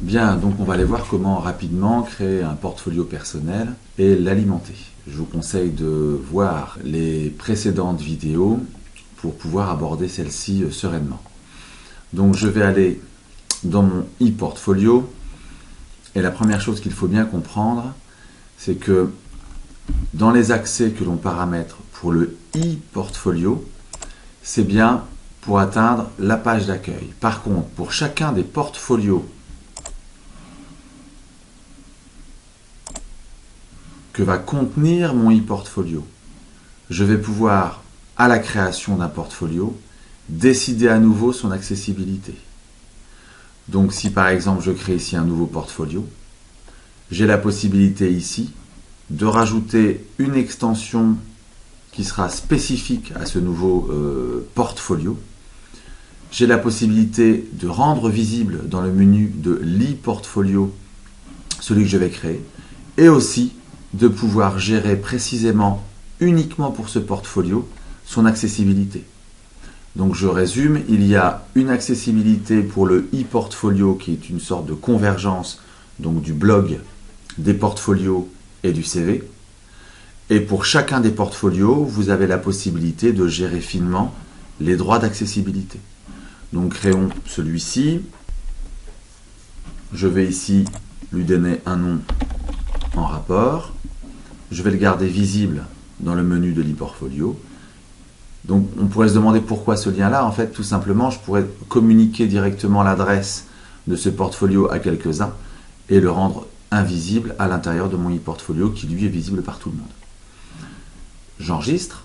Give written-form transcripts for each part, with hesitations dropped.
Bien, donc on va aller voir comment rapidement créer un portfolio personnel et l'alimenter. Je vous conseille de voir les précédentes vidéos pour pouvoir aborder celle-ci sereinement. Donc je vais aller dans mon e-portfolio et la première chose qu'il faut bien comprendre, c'est que dans les accès que l'on paramètre pour le e-portfolio, c'est bien pour atteindre la page d'accueil. Par contre, pour chacun des portfolios que va contenir mon e-portfolio, je vais pouvoir, à la création d'un portfolio, décider à nouveau son accessibilité. Donc si par exemple je crée ici un nouveau portfolio, j'ai la possibilité ici de rajouter une extension qui sera spécifique à ce nouveau portfolio. J'ai la possibilité de rendre visible dans le menu de l'e-portfolio celui que je vais créer et aussi de pouvoir gérer précisément, uniquement pour ce portfolio, son accessibilité. Donc je résume, il y a une accessibilité pour le e-portfolio qui est une sorte de convergence donc du blog, des portfolios et du CV. Et pour chacun des portfolios, vous avez la possibilité de gérer finement les droits d'accessibilité. Donc créons celui-ci. Je vais ici lui donner un nom en rapport. Je vais le garder visible dans le menu de l'e-portfolio. Donc on pourrait se demander pourquoi ce lien-là. En fait, tout simplement, je pourrais communiquer directement l'adresse de ce portfolio à quelques-uns et le rendre invisible à l'intérieur de mon e-portfolio qui lui est visible par tout le monde. J'enregistre.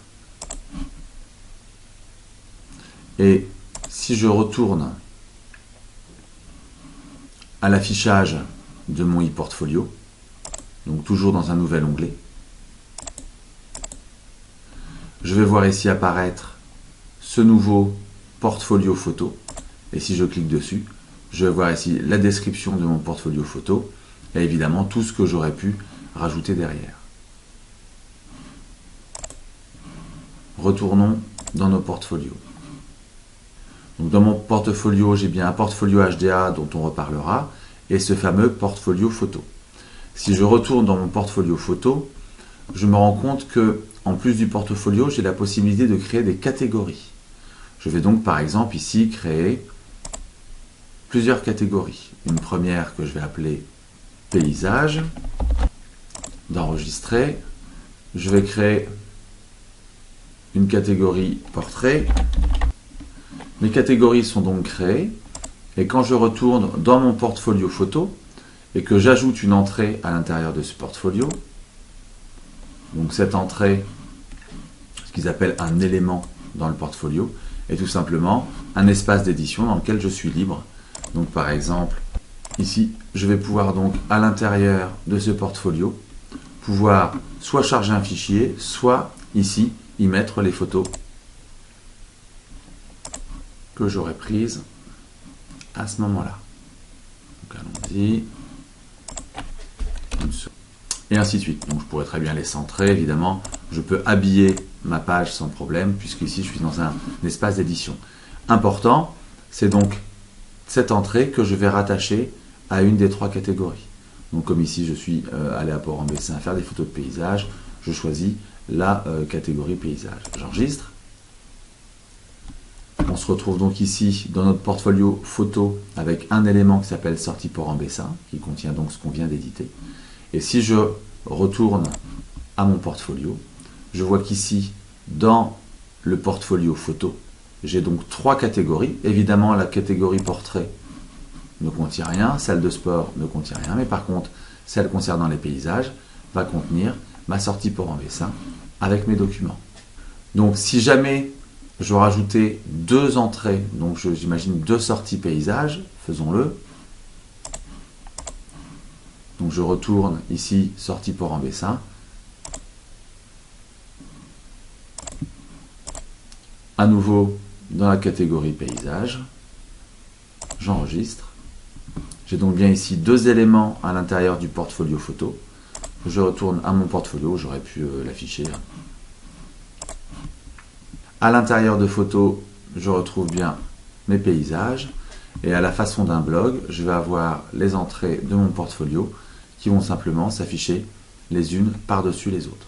Et si je retourne à l'affichage de mon e-portfolio, donc toujours dans un nouvel onglet, je vais voir ici apparaître ce nouveau portfolio photo. Et si je clique dessus, je vais voir ici la description de mon portfolio photo et évidemment tout ce que j'aurais pu rajouter derrière. Retournons dans nos portfolios. Donc dans mon portfolio, j'ai bien un portfolio HDA dont on reparlera et ce fameux portfolio photo. Si je retourne dans mon portfolio photo, je me rends compte que en plus du portfolio, j'ai la possibilité de créer des catégories. Je vais donc par exemple ici créer plusieurs catégories. Une première que je vais appeler paysage, d'enregistrer. Je vais créer une catégorie portrait. Mes catégories sont donc créées et quand je retourne dans mon portfolio photo et que j'ajoute une entrée à l'intérieur de ce portfolio, donc cette entrée, ce qu'ils appellent un élément dans le portfolio, est tout simplement un espace d'édition dans lequel je suis libre. Donc par exemple, ici, je vais pouvoir donc à l'intérieur de ce portfolio, pouvoir soit charger un fichier, soit ici, y mettre les photos que j'aurais prises à ce moment-là. Donc allons-y. Et ainsi de suite. Donc je pourrais très bien les centrer, évidemment. Je peux habiller ma page sans problème, puisqu'ici je suis dans un espace d'édition. Important, c'est donc cette entrée que je vais rattacher à une des trois catégories. Donc comme ici je suis allé à Port-en-Bessin faire des photos de paysage, je choisis la catégorie paysage. J'enregistre. On se retrouve donc ici dans notre portfolio photo avec un élément qui s'appelle sortie Port-en-Bessin, qui contient donc ce qu'on vient d'éditer. Et si je retourne à mon portfolio, je vois qu'ici, dans le portfolio photo, j'ai donc trois catégories. Évidemment, la catégorie portrait ne contient rien, celle de sport ne contient rien, mais par contre, celle concernant les paysages va contenir ma sortie Port-en-Bessin avec mes documents. Donc, si jamais je veux rajouter deux entrées, donc j'imagine deux sorties paysages, faisons-le. Donc je retourne ici, sortie Port-en-Bessin. À nouveau, dans la catégorie paysage, j'enregistre. J'ai donc bien ici deux éléments à l'intérieur du portfolio photo. Je retourne à mon portfolio, j'aurais pu l'afficher. À l'intérieur de photos, je retrouve bien mes paysages. Et à la façon d'un blog, je vais avoir les entrées de mon portfolio qui vont simplement s'afficher les unes par-dessus les autres.